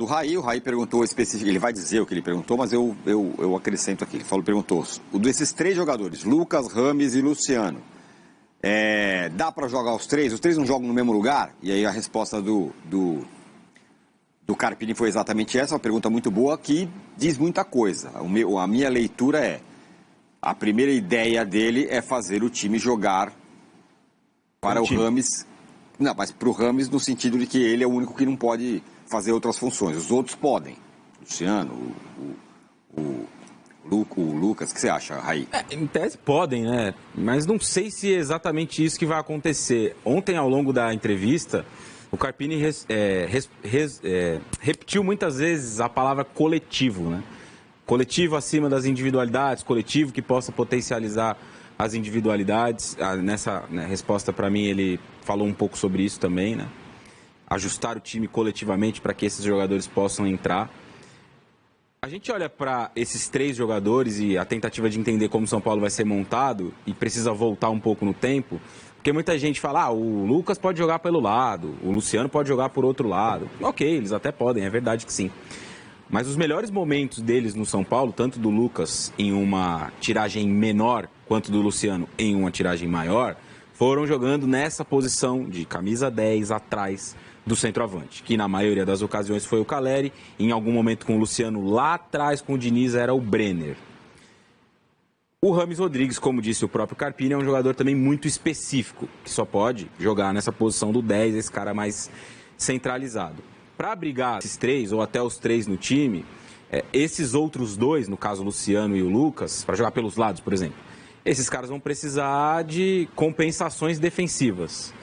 do Raí. O Raí perguntou específico, ele vai dizer o que ele perguntou, mas eu acrescento aqui. Ele perguntou, desses 3 jogadores, Lucas, Rames e Luciano, dá para jogar os 3? Os 3 não jogam no mesmo lugar? E aí a resposta do Carpini foi exatamente essa, uma pergunta muito boa que diz muita coisa. A minha leitura a primeira ideia dele é fazer o time jogar para o Rames. Não, mas para o Rames no sentido de que ele é o único que não pode fazer outras funções. Os outros podem. Luciano, o Lucas, o que você acha, Raí? Em tese podem, né? Mas não sei se é exatamente isso que vai acontecer. Ontem, ao longo da entrevista, o Carpini repetiu muitas vezes a palavra coletivo, né? Coletivo acima das individualidades, coletivo que possa potencializar as individualidades. Nessa resposta, para mim, ele falou um pouco sobre isso também, né? Ajustar o time coletivamente para que esses jogadores possam entrar. A gente olha para esses 3 jogadores e a tentativa de entender como São Paulo vai ser montado e precisa voltar um pouco no tempo, porque muita gente fala, o Lucas pode jogar pelo lado, o Luciano pode jogar por outro lado. Ok, eles até podem, é verdade que sim. Mas os melhores momentos deles no São Paulo, tanto do Lucas em uma tiragem menor, quanto do Luciano em uma tiragem maior, foram jogando nessa posição de camisa 10 atrás do centroavante, que na maioria das ocasiões foi o Calleri, em algum momento com o Luciano lá atrás com o Diniz era o Brenner. O Rames Rodrigues, como disse o próprio Carpini, é um jogador também muito específico, que só pode jogar nessa posição do 10, esse cara mais centralizado. Para abrigar esses 3, ou até os 3 no time, esses outros 2, no caso o Luciano e o Lucas, para jogar pelos lados, por exemplo, esses caras vão precisar de compensações defensivas.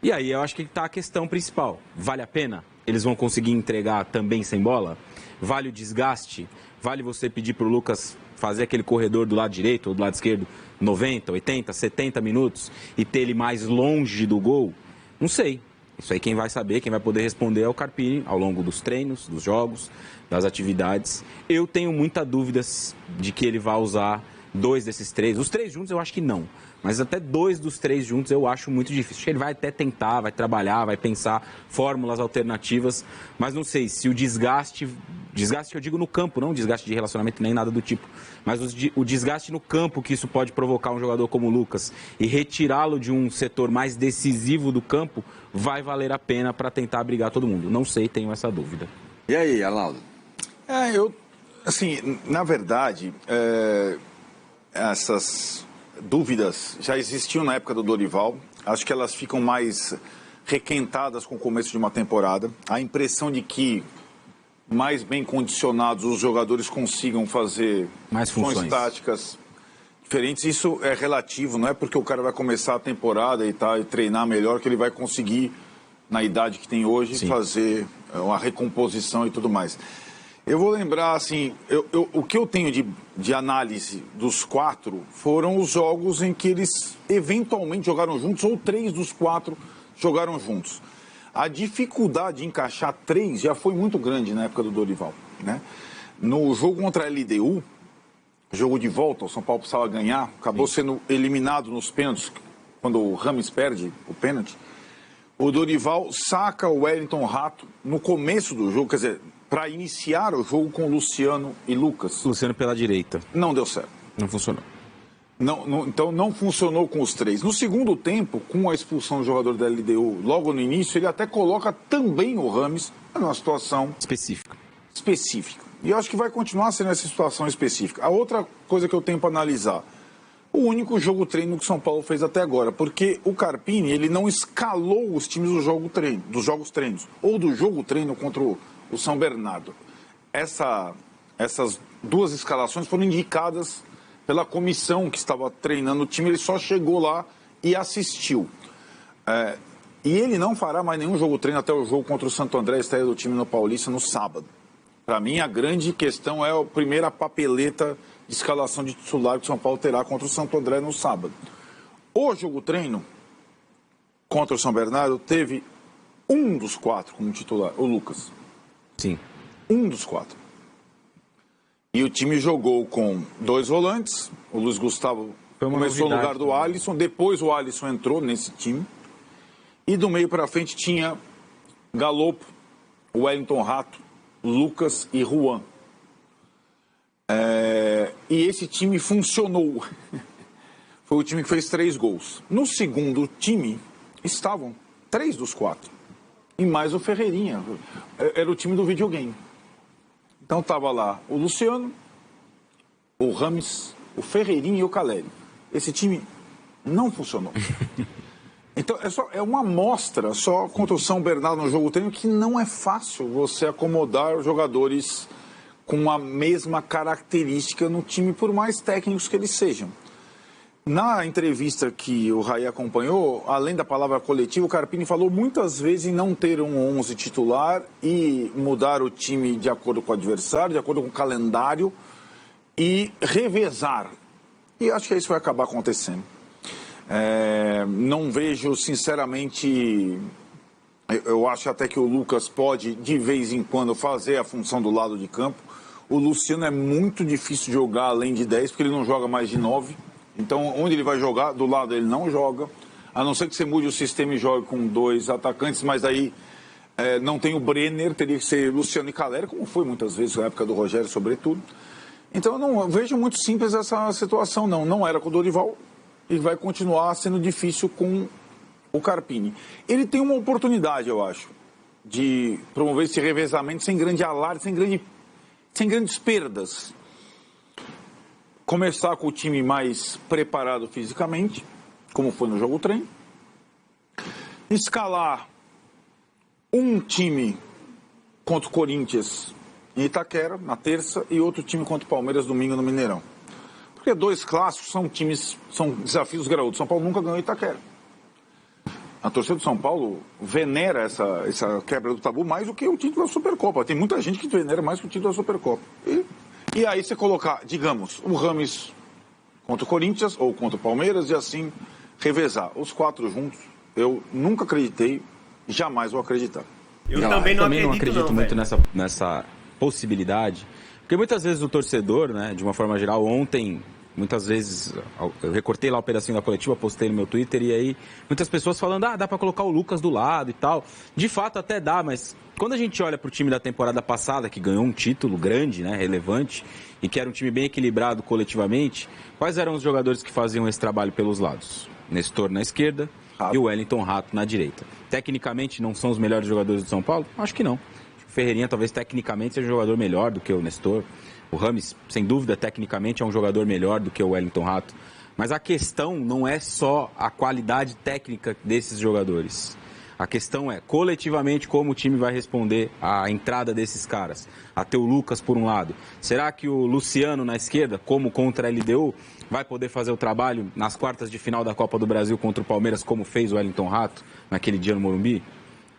E aí eu acho que está a questão principal. Vale a pena? Eles vão conseguir entregar também sem bola? Vale o desgaste? Vale você pedir para o Lucas fazer aquele corredor do lado direito ou do lado esquerdo 90, 80, 70 minutos e ter ele mais longe do gol? Não sei. Isso aí quem vai saber, quem vai poder responder é o Carpini ao longo dos treinos, dos jogos, das atividades. Eu tenho muitas dúvidas de que ele vai usar 2 desses 3. Os 3 juntos eu acho que não. Mas até 2 dos 3 juntos eu acho muito difícil. Acho que ele vai até tentar, vai trabalhar, vai pensar fórmulas alternativas. Mas não sei se o desgaste que eu digo no campo, não desgaste de relacionamento nem nada do tipo. Mas o desgaste no campo que isso pode provocar um jogador como o Lucas e retirá-lo de um setor mais decisivo do campo vai valer a pena para tentar abrigar todo mundo. Não sei, tenho essa dúvida. E aí, Arnaldo? Na verdade, essas dúvidas já existiam na época do Dorival. Acho que elas ficam mais requentadas com o começo de uma temporada. A impressão de que mais bem condicionados os jogadores consigam fazer mais funções táticas diferentes. Isso é relativo, não é porque o cara vai começar a temporada e treinar melhor que ele vai conseguir, na idade que tem hoje, sim, fazer uma recomposição e tudo mais. Eu vou lembrar, o que eu tenho de análise dos 4 foram os jogos em que eles eventualmente jogaram juntos, ou 3 dos 4 jogaram juntos. A dificuldade de encaixar 3 já foi muito grande na época do Dorival, né? No jogo contra a LDU, jogo de volta, o São Paulo precisava ganhar, acabou sendo eliminado nos pênaltis, quando o Rames perde o pênalti. O Dorival saca o Wellington Rato no começo do jogo, quer dizer, para iniciar o jogo com Luciano e Lucas. Luciano pela direita. Não deu certo. Não funcionou. Então não funcionou com os 3. No segundo tempo, com a expulsão do jogador da LDU, logo no início, ele até coloca também o Rames numa situação específica. E eu acho que vai continuar sendo essa situação específica. A outra coisa que eu tenho para analisar, o único jogo treino que o São Paulo fez até agora, porque o Carpini, ele não escalou os times do jogo treino, dos jogos treinos, ou do jogo treino contra o São Bernardo. Essas 2 escalações foram indicadas pela comissão que estava treinando o time, ele só chegou lá e assistiu. E ele não fará mais nenhum jogo treino até o jogo contra o Santo André, a estreia do time no Paulista, no sábado. Para mim, a grande questão é a primeira papeleta de escalação de titular que o São Paulo terá contra o Santo André no sábado. O jogo treino contra o São Bernardo teve um dos 4 como titular, o Lucas. Sim. Um dos 4. E o time jogou com 2 volantes. O Luiz Gustavo começou no lugar do Alisson. Depois o Alisson entrou nesse time. E do meio para frente tinha Galopo, o Wellington Rato Lucas e Juan. E esse time funcionou. Foi o time que fez 3 gols. No segundo time, estavam 3 dos 4. E mais o Ferreirinha. Era o time do videogame. Então estava lá o Luciano, o Rames, o Ferreirinha e o Caleri. Esse time não funcionou. Então é uma amostra só contra o São Bernardo no jogo treino que não é fácil você acomodar os jogadores com a mesma característica no time, por mais técnicos que eles sejam. Na entrevista que o Raí acompanhou, além da palavra coletivo, o Carpini falou muitas vezes em não ter um 11 titular e mudar o time de acordo com o adversário, de acordo com o calendário e revezar. E acho que isso vai acabar acontecendo. Não vejo, sinceramente, eu acho até que o Lucas pode, de vez em quando, fazer a função do lado de campo. O Luciano é muito difícil jogar além de 10, porque ele não joga mais de 9. Então, onde ele vai jogar, do lado ele não joga. A não ser que você mude o sistema e jogue com 2 atacantes, mas aí não tem o Brenner, teria que ser Luciano e Caleri, como foi muitas vezes na época do Rogério, sobretudo. Então, eu não vejo muito simples essa situação, não. Não era com o Dorival e vai continuar sendo difícil com o Carpini. Ele tem uma oportunidade, eu acho, de promover esse revezamento sem grande alarde, sem grandes perdas. Começar com o time mais preparado fisicamente, como foi no jogo treino. Escalar um time contra o Corinthians em Itaquera, na terça, e outro time contra o Palmeiras domingo no Mineirão. Porque 2 clássicos são desafios graúdos. São Paulo nunca ganhou Itaquera. A torcida do São Paulo venera essa quebra do tabu mais do que o título da Supercopa. Tem muita gente que venera mais que o título da Supercopa. E aí você colocar, digamos, o Rames contra o Corinthians ou contra o Palmeiras e assim revezar. Os 4 juntos, eu nunca acreditei, jamais vou acreditar. Eu também não acredito muito nessa possibilidade. Porque muitas vezes o torcedor, né, de uma forma geral, ontem, muitas vezes, eu recortei lá o pedacinho da coletiva, postei no meu Twitter, e aí muitas pessoas falando, dá pra colocar o Lucas do lado e tal. De fato até dá, mas quando a gente olha pro time da temporada passada, que ganhou um título grande, né, relevante, e que era um time bem equilibrado coletivamente, quais eram os jogadores que faziam esse trabalho pelos lados? Nestor na esquerda e o Wellington Rato na direita. Tecnicamente não são os melhores jogadores do São Paulo? Acho que não. O Ferreirinha talvez tecnicamente seja um jogador melhor do que o Nestor. O Rames, sem dúvida, tecnicamente é um jogador melhor do que o Wellington Rato. Mas a questão não é só a qualidade técnica desses jogadores. A questão é, coletivamente, como o time vai responder à entrada desses caras. Até o Lucas, por um lado. Será que o Luciano, na esquerda, como contra a LDU, vai poder fazer o trabalho nas quartas de final da Copa do Brasil contra o Palmeiras, como fez o Wellington Rato naquele dia no Morumbi?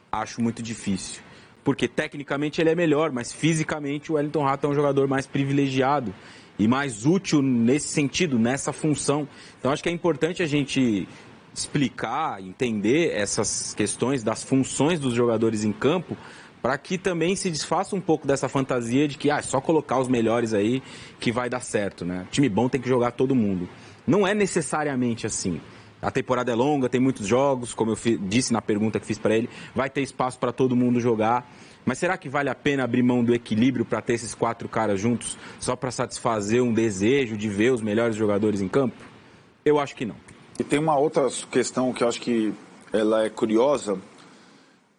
Acho muito difícil. Porque tecnicamente ele é melhor, mas fisicamente o Wellington Rato é um jogador mais privilegiado e mais útil nesse sentido, nessa função. Então acho que é importante a gente explicar, entender essas questões das funções dos jogadores em campo, para que também se desfaça um pouco dessa fantasia de que é só colocar os melhores aí que vai dar certo, né? Time bom tem que jogar todo mundo. Não é necessariamente assim. A temporada é longa, tem muitos jogos, como eu disse na pergunta que fiz para ele, vai ter espaço para todo mundo jogar. Mas será que vale a pena abrir mão do equilíbrio para ter esses 4 caras juntos só para satisfazer um desejo de ver os melhores jogadores em campo? Eu acho que não. E tem uma outra questão que eu acho que ela é curiosa.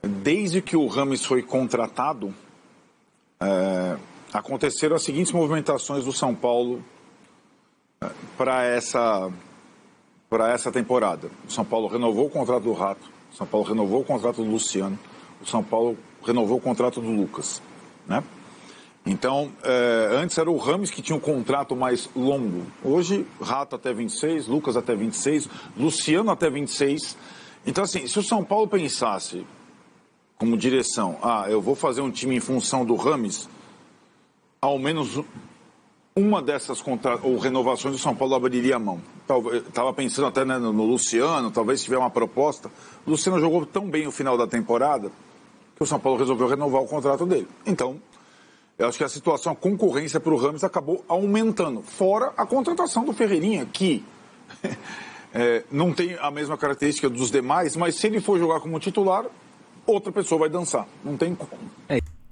Desde que o Rames foi contratado, aconteceram as seguintes movimentações do São Paulo para essa temporada. O São Paulo renovou o contrato do Rato, o São Paulo renovou o contrato do Luciano, o São Paulo renovou o contrato do Lucas, né? Então, antes era o Rames que tinha um contrato mais longo. Hoje, Rato até 26, Lucas até 26, Luciano até 26. Então, assim, se o São Paulo pensasse como direção, eu vou fazer um time em função do Rames, ao menos uma dessas renovações do São Paulo abriria a mão. Estava pensando até, né, no Luciano, talvez se tiver uma proposta. O Luciano jogou tão bem o final da temporada que o São Paulo resolveu renovar o contrato dele. Então, eu acho que a situação, a concorrência para o Rames acabou aumentando. Fora a contratação do Ferreirinha, que não tem a mesma característica dos demais, mas se ele for jogar como titular, outra pessoa vai dançar. Não tem como.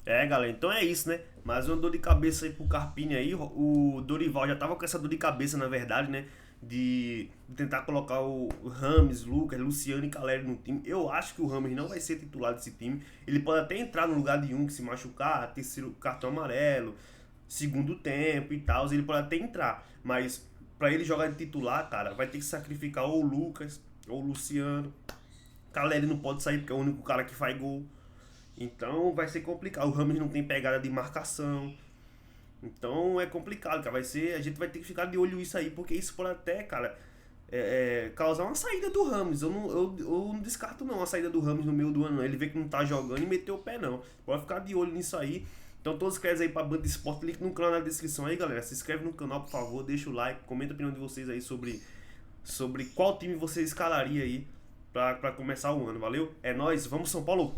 Galera, então é isso, né? Mais uma dor de cabeça aí pro Carpini aí. O Dorival já tava com essa dor de cabeça, na verdade, né? De tentar colocar o Rames, Lucas, Luciano e Caleri no time. Eu acho que o Rames não vai ser titular desse time. Ele pode até entrar no lugar de um que se machucar, terceiro cartão amarelo, segundo tempo e tal. Ele pode até entrar. Mas pra ele jogar de titular, cara, vai ter que sacrificar ou o Lucas ou o Luciano. Caleri não pode sair porque é o único cara que faz gol. Então vai ser complicado. O Rames não tem pegada de marcação. Então é complicado, cara. A gente vai ter que ficar de olho nisso aí, porque isso pode até, cara, causar uma saída do Rames. Eu não descarto não a saída do Rames no meio do ano, não. Ele vê que não tá jogando e meteu o pé, não. Pode ficar de olho nisso aí. Então todos que querem aí pra Band Esporte, link no canal na descrição aí, galera. Se inscreve no canal, por favor, deixa o like, comenta a opinião de vocês aí sobre qual time você escalaria aí pra começar o ano, valeu? É nóis, vamos São Paulo!